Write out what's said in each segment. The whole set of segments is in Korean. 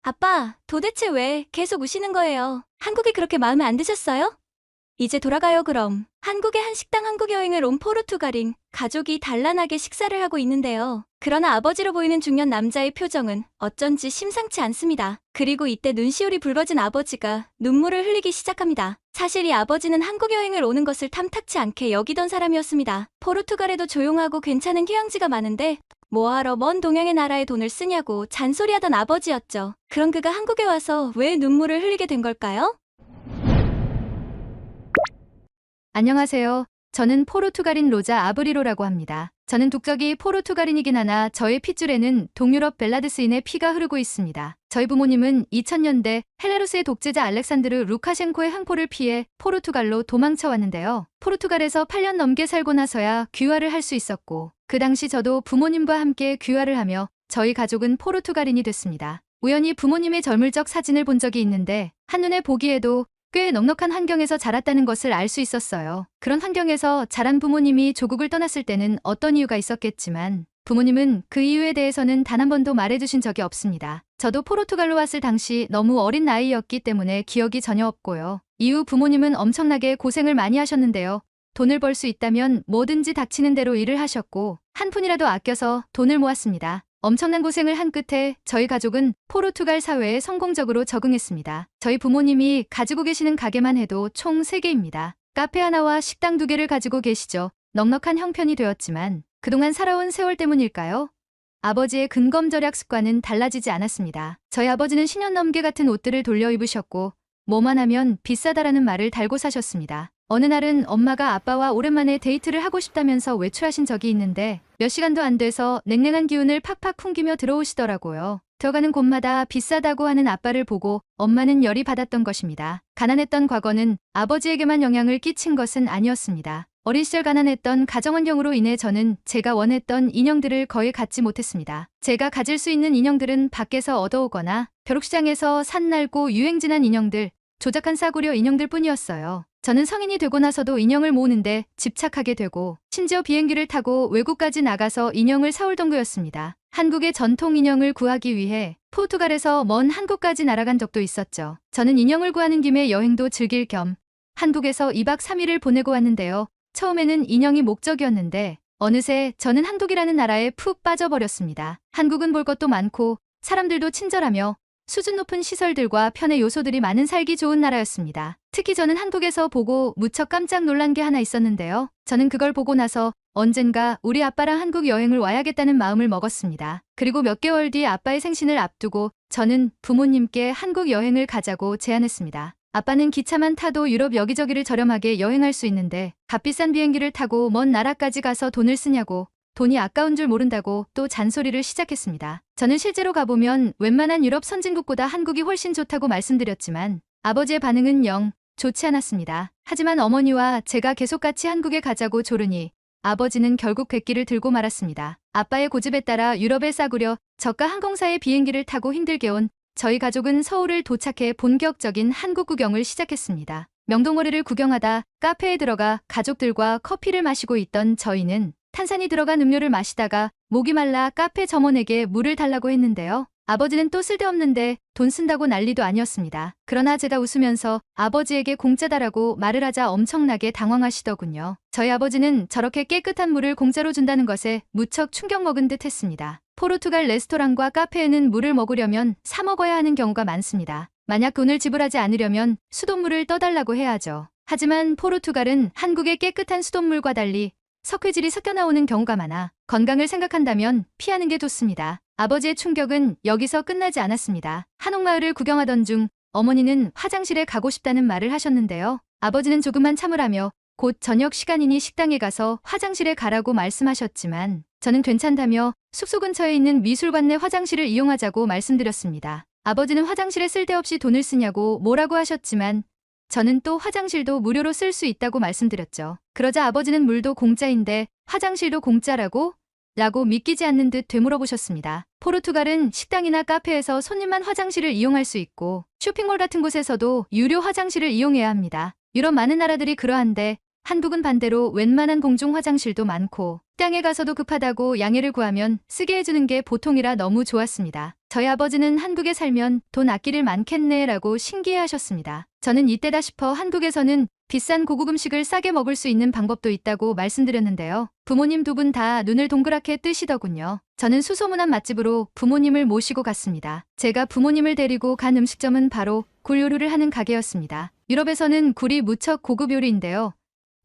아빠, 도대체 왜 계속 우시는 거예요? 한국이 그렇게 마음에 안 드셨어요? 이제 돌아가요, 그럼. 한국의 한 식당 한국 여행을 온 포르투갈인 가족이 단란하게 식사를 하고 있는데요. 그러나 아버지로 보이는 중년 남자의 표정은 어쩐지 심상치 않습니다. 그리고 이때 눈시울이 붉어진 아버지가 눈물을 흘리기 시작합니다. 사실 이 아버지는 한국 여행을 오는 것을 탐탁치 않게 여기던 사람이었습니다. 포르투갈에도 조용하고 괜찮은 휴양지가 많은데 뭐하러 먼 동양의 나라에 돈을 쓰냐고 잔소리하던 아버지였죠. 그럼 그가 한국에 와서 왜 눈물을 흘리게 된 걸까요? 안녕하세요. 저는 포르투갈인 로자 아브리로라고 합니다. 저는 국적이 포르투갈인이긴 하나 저의 핏줄에는 동유럽 벨라드스인의 피가 흐르고 있습니다. 저희 부모님은 2000년대 헬라루스의 독재자 알렉산드르 루카셴코의 항포를 피해 포르투갈로 도망쳐 왔는데요. 포르투갈에서 8년 넘게 살고 나서야 귀화를 할 수 있었고 그 당시 저도 부모님과 함께 귀화를 하며 저희 가족은 포르투갈인이 됐습니다. 우연히 부모님의 젊을 적 사진을 본 적이 있는데 한눈에 보기에도 꽤 넉넉한 환경에서 자랐다는 것을 알 수 있었어요. 그런 환경에서 자란 부모님이 조국을 떠났을 때는 어떤 이유가 있었겠지만 부모님은 그 이유에 대해서는 단 한 번도 말해주신 적이 없습니다. 저도 포르투갈로 왔을 당시 너무 어린 나이였기 때문에 기억이 전혀 없고요. 이후 부모님은 엄청나게 고생을 많이 하셨는데요. 돈을 벌 수 있다면 뭐든지 닥치는 대로 일을 하셨고 한 푼이라도 아껴서 돈을 모았습니다. 엄청난 고생을 한 끝에 저희 가족은 포르투갈 사회에 성공적으로 적응했습니다. 저희 부모님이 가지고 계시는 가게만 해도 총 3개입니다. 카페 하나와 식당 2개를 가지고 계시죠. 넉넉한 형편이 되었지만 그동안 살아온 세월 때문일까요? 아버지의 근검절약 습관은 달라지지 않았습니다. 저희 아버지는 10년 넘게 같은 옷들을 돌려 입으셨고 뭐만 하면 비싸다라는 말을 달고 사셨습니다. 어느 날은 엄마가 아빠와 오랜만에 데이트를 하고 싶다면서 외출하신 적이 있는데 몇 시간도 안 돼서 냉랭한 기운을 팍팍 풍기며 들어오시더라고요. 들어가는 곳마다 비싸다고 하는 아빠를 보고 엄마는 열이 받았던 것입니다. 가난했던 과거는 아버지에게만 영향을 끼친 것은 아니었습니다. 어린 시절 가난했던 가정환경으로 인해 저는 제가 원했던 인형들을 거의 갖지 못했습니다. 제가 가질 수 있는 인형들은 밖에서 얻어오거나 벼룩시장에서 산날고 유행진한 인형들, 조작한 싸구려 인형들 뿐이었어요. 저는 성인이 되고 나서도 인형을 모으는데 집착하게 되고 심지어 비행기를 타고 외국까지 나가서 인형을 사올 정도였습니다. 한국의 전통 인형을 구하기 위해 포르투갈에서 먼 한국까지 날아간 적도 있었죠. 저는 인형을 구하는 김에 여행도 즐길 겸 한국에서 2박 3일을 보내고 왔는데요. 처음에는 인형이 목적이었는데 어느새 저는 한국이라는 나라에 푹 빠져버렸습니다. 한국은 볼 것도 많고 사람들도 친절하며 수준 높은 시설들과 편의 요소들이 많은 살기 좋은 나라였습니다. 특히 저는 한국에서 보고 무척 깜짝 놀란 게 하나 있었는데요. 저는 그걸 보고 나서 언젠가 우리 아빠랑 한국 여행을 와야겠다는 마음을 먹었습니다. 그리고 몇 개월 뒤 아빠의 생신을 앞두고 저는 부모님께 한국 여행을 가자고 제안했습니다. 아빠는 기차만 타도 유럽 여기저기를 저렴하게 여행할 수 있는데 값비싼 비행기를 타고 먼 나라까지 가서 돈을 쓰냐고 돈이 아까운 줄 모른다고 또 잔소리를 시작했습니다. 저는 실제로 가보면 웬만한 유럽 선진국보다 한국이 훨씬 좋다고 말씀드렸지만 아버지의 반응은 영 좋지 않았습니다. 하지만 어머니와 제가 계속 같이 한국에 가자고 조르니 아버지는 결국 객기를 들고 말았습니다. 아빠의 고집에 따라 유럽에 싸구려 저가 항공사의 비행기를 타고 힘들게 온 저희 가족은 서울을 도착해 본격적인 한국 구경을 시작했습니다. 명동거리를 구경하다 카페에 들어가 가족들과 커피를 마시고 있던 저희는 탄산이 들어간 음료를 마시다가 목이 말라 카페 점원에게 물을 달라고 했는데요. 아버지는 또 쓸데없는데 돈 쓴다고 난리도 아니었습니다. 그러나 제가 웃으면서 아버지에게 공짜다라고 말을 하자 엄청나게 당황하시더군요. 저희 아버지는 저렇게 깨끗한 물을 공짜로 준다는 것에 무척 충격 먹은 듯 했습니다. 포르투갈 레스토랑과 카페에는 물을 먹으려면 사 먹어야 하는 경우가 많습니다. 만약 돈을 지불하지 않으려면 수돗물을 떠달라고 해야 하죠. 하지만 포르투갈은 한국의 깨끗한 수돗물과 달리 석회질이 섞여 나오는 경우가 많아 건강을 생각한다면 피하는 게 좋습니다. 아버지의 충격은 여기서 끝나지 않았습니다. 한옥마을을 구경하던 중 어머니는 화장실에 가고 싶다는 말을 하셨는데요. 아버지는 조금만 참으라며 곧 저녁 시간이니 식당에 가서 화장실에 가라고 말씀하셨지만 저는 괜찮다며 숙소 근처에 있는 미술관 내 화장실을 이용하자고 말씀드렸습니다. 아버지는 화장실에 쓸데없이 돈을 쓰냐고 뭐라고 하셨지만 저는 또 화장실도 무료로 쓸 수 있다고 말씀드렸죠. 그러자 아버지는 물도 공짜인데 화장실도 공짜라고? 라고 믿기지 않는 듯 되물어보셨습니다. 포르투갈은 식당이나 카페에서 손님만 화장실을 이용할 수 있고 쇼핑몰 같은 곳에서도 유료 화장실을 이용해야 합니다. 유럽 많은 나라들이 그러한데 한국은 반대로 웬만한 공중 화장실도 많고 식당에 가서도 급하다고 양해를 구하면 쓰게 해주는 게 보통이라 너무 좋았습니다. 저희 아버지는 한국에 살면 돈 아낄 일 많겠네 라고 신기해하셨습니다. 저는 이때다 싶어 한국에서는 비싼 고급 음식을 싸게 먹을 수 있는 방법도 있다고 말씀드렸는데요. 부모님 두 분 다 눈을 동그랗게 뜨시더군요. 저는 수소문한 맛집으로 부모님을 모시고 갔습니다. 제가 부모님을 데리고 간 음식점은 바로 굴 요리를 하는 가게였습니다. 유럽에서는 굴이 무척 고급 요리인데요.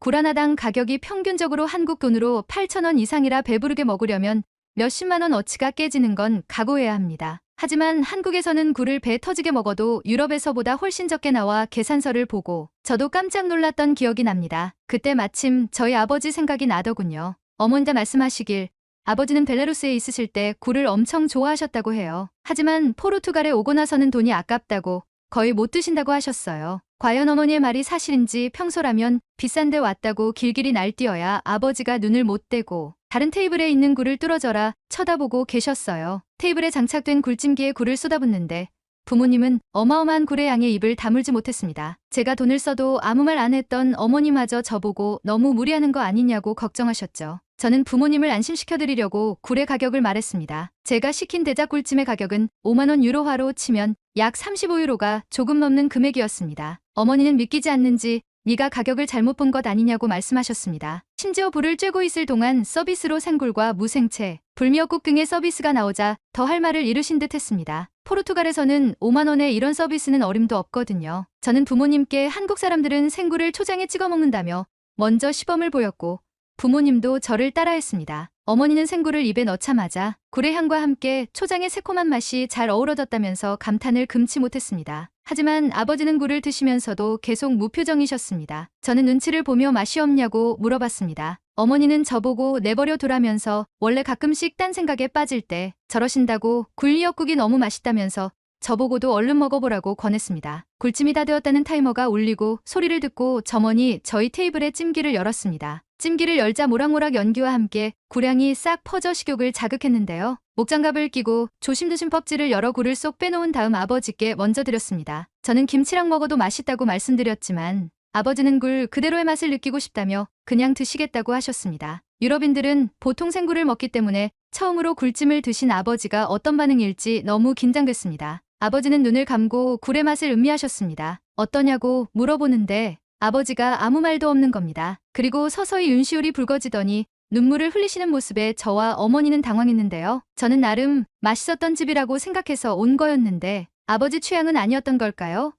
굴 하나당 가격이 평균적으로 한국 돈으로 8,000원 이상이라 배부르게 먹으려면 몇십만 원 어치가 깨지는 건 각오해야 합니다. 하지만 한국에서는 굴을 배 터지게 먹어도 유럽에서보다 훨씬 적게 나와 계산서를 보고 저도 깜짝 놀랐던 기억이 납니다. 그때 마침 저희 아버지 생각이 나더군요. 어머니가 말씀하시길 아버지는 벨라루스에 있으실 때 굴을 엄청 좋아하셨다고 해요. 하지만 포르투갈에 오고 나서는 돈이 아깝다고 거의 못 드신다고 하셨어요. 과연 어머니의 말이 사실인지 평소라면 비싼데 왔다고 길길이 날뛰어야 아버지가 눈을 못 떼고 다른 테이블에 있는 굴을 뚫어져라 쳐다보고 계셨어요. 테이블에 장착된 굴찜기에 굴을 쏟아붓는데 부모님은 어마어마한 굴의 양에 입을 다물지 못했습니다. 제가 돈을 써도 아무 말 안 했던 어머니마저 저보고 너무 무리하는 거 아니냐고 걱정하셨죠. 저는 부모님을 안심시켜드리려고 굴의 가격을 말했습니다. 제가 시킨 대작 굴찜의 가격은 5만 원 유로화로 치면 약 35유로가 조금 넘는 금액이었습니다. 어머니는 믿기지 않는지 네가 가격을 잘못 본 것 아니냐고 말씀하셨습니다. 심지어 불을 쬐고 있을 동안 서비스로 생굴과 무생채, 불미역국 등의 서비스가 나오자 더 할 말을 잃으신 듯 했습니다. 포르투갈에서는 5만 원에 이런 서비스는 어림도 없거든요. 저는 부모님께 한국 사람들은 생굴을 초장에 찍어 먹는다며 먼저 시범을 보였고 부모님도 저를 따라했습니다. 어머니는 생굴을 입에 넣자마자 굴의 향과 함께 초장의 새콤한 맛이 잘 어우러졌다면서 감탄을 금치 못했습니다. 하지만 아버지는 굴을 드시면서도 계속 무표정이셨습니다. 저는 눈치를 보며 맛이 없냐고 물어봤습니다. 어머니는 저보고 내버려 두라면서 원래 가끔씩 딴 생각에 빠질 때 저러신다고 굴리역국이 너무 맛있다면서 저보고도 얼른 먹어보라고 권했습니다. 굴찜이 다 되었다는 타이머가 울리고 소리를 듣고 점원이 저희 테이블의 찜기를 열었습니다. 찜기를 열자 모락모락 연기와 함께 굴향이 싹 퍼져 식욕을 자극했는데요. 목장갑을 끼고 조심조심 껍질을 열어 굴을 쏙 빼놓은 다음 아버지께 먼저 드렸습니다. 저는 김치랑 먹어도 맛있다고 말씀드렸지만 아버지는 굴 그대로의 맛을 느끼고 싶다며 그냥 드시겠다고 하셨습니다. 유럽인들은 보통 생굴을 먹기 때문에 처음으로 굴찜을 드신 아버지가 어떤 반응일지 너무 긴장됐습니다. 아버지는 눈을 감고 굴의 맛을 음미하셨습니다. 어떠냐고 물어보는데 아버지가 아무 말도 없는 겁니다. 그리고 서서히 윤시울이 붉어지더니 눈물을 흘리시는 모습에 저와 어머니는 당황했는데요. 저는 나름 맛있었던 집이라고 생각해서 온 거였는데 아버지 취향은 아니었던 걸까요?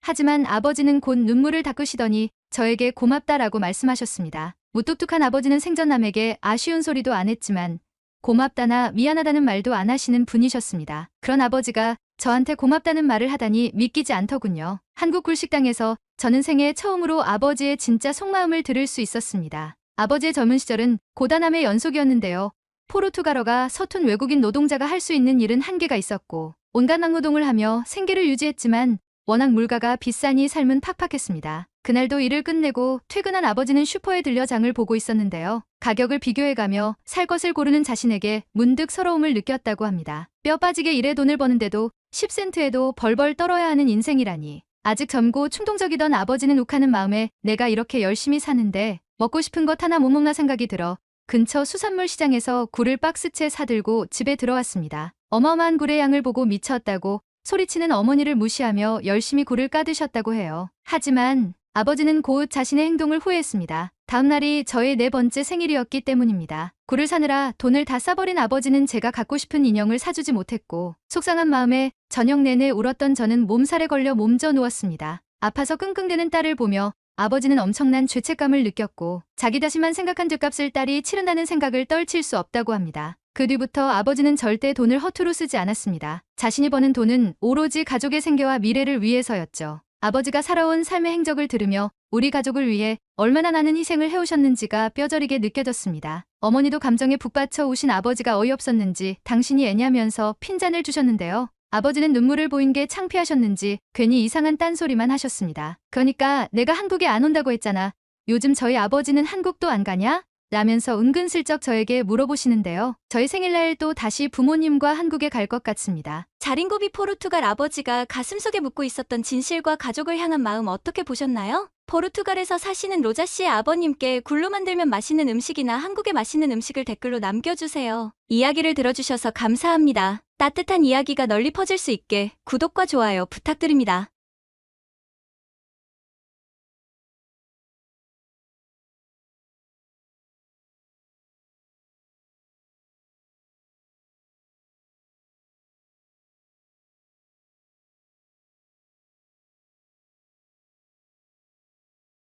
하지만 아버지는 곧 눈물을 닦으시더니 저에게 고맙다라고 말씀하셨습니다. 무뚝뚝한 아버지는 생전남에게 아쉬운 소리도 안 했지만 고맙다나 미안하다는 말도 안 하시는 분이셨습니다. 그런 아버지가 저한테 고맙다는 말을 하다니 믿기지 않더군요. 한국 굴식당에서 저는 생애 처음으로 아버지의 진짜 속마음을 들을 수 있었습니다. 아버지의 젊은 시절은 고단함의 연속이었는데요. 포르투갈어가 서툰 외국인 노동자가 할 수 있는 일은 한계가 있었고 온갖 낙노동을 하며 생계를 유지했지만 워낙 물가가 비싸니 삶은 팍팍했습니다. 그날도 일을 끝내고 퇴근한 아버지는 슈퍼에 들려 장을 보고 있었는데요. 가격을 비교해가며 살 것을 고르는 자신에게 문득 서러움을 느꼈다고 합니다. 뼈 빠지게 일해 돈을 버는데도 10센트에도 벌벌 떨어야 하는 인생이라니. 아직 젊고 충동적이던 아버지는 욱하는 마음에 내가 이렇게 열심히 사는데 먹고 싶은 것 하나 못 먹나 생각이 들어 근처 수산물 시장에서 굴을 박스채 사들고 집에 들어왔습니다. 어마어마한 굴의 양을 보고 미쳤다고 소리치는 어머니를 무시하며 열심히 굴을 까드셨다고 해요. 하지만 아버지는 곧 자신의 행동을 후회했습니다. 다음 날이 저의 4번째 생일이었기 때문입니다. 굴을 사느라 돈을 다 싸버린 아버지는 제가 갖고 싶은 인형을 사주지 못했고 속상한 마음에 저녁 내내 울었던 저는 몸살에 걸려 몸져 누웠습니다. 아파서 끙끙대는 딸을 보며 아버지는 엄청난 죄책감을 느꼈고 자기 자신만 생각한 죗값을 딸이 치른다는 생각을 떨칠 수 없다고 합니다. 그 뒤부터 아버지는 절대 돈을 허투루 쓰지 않았습니다. 자신이 버는 돈은 오로지 가족의 생계와 미래를 위해서였죠. 아버지가 살아온 삶의 행적을 들으며 우리 가족을 위해 얼마나 많은 희생을 해오셨는지가 뼈저리게 느껴졌습니다. 어머니도 감정에 북받쳐 우신 아버지가 어이없었는지 당신이 애냐면서 핀잔을 주셨는데요. 아버지는 눈물을 보인 게 창피하셨는지 괜히 이상한 딴소리만 하셨습니다. 그러니까 내가 한국에 안 온다고 했잖아. 요즘 저희 아버지는 한국도 안 가냐? 라면서 은근슬쩍 저에게 물어보시는데요. 저희 생일날 또 다시 부모님과 한국에 갈 것 같습니다. 자린고비 포르투갈 아버지가 가슴속에 묻고 있었던 진실과 가족을 향한 마음 어떻게 보셨나요? 포르투갈에서 사시는 로자 씨의 아버님께 굴로 만들면 맛있는 음식이나 한국의 맛있는 음식을 댓글로 남겨주세요. 이야기를 들어주셔서 감사합니다. 따뜻한 이야기가 널리 퍼질 수 있게 구독과 좋아요 부탁드립니다.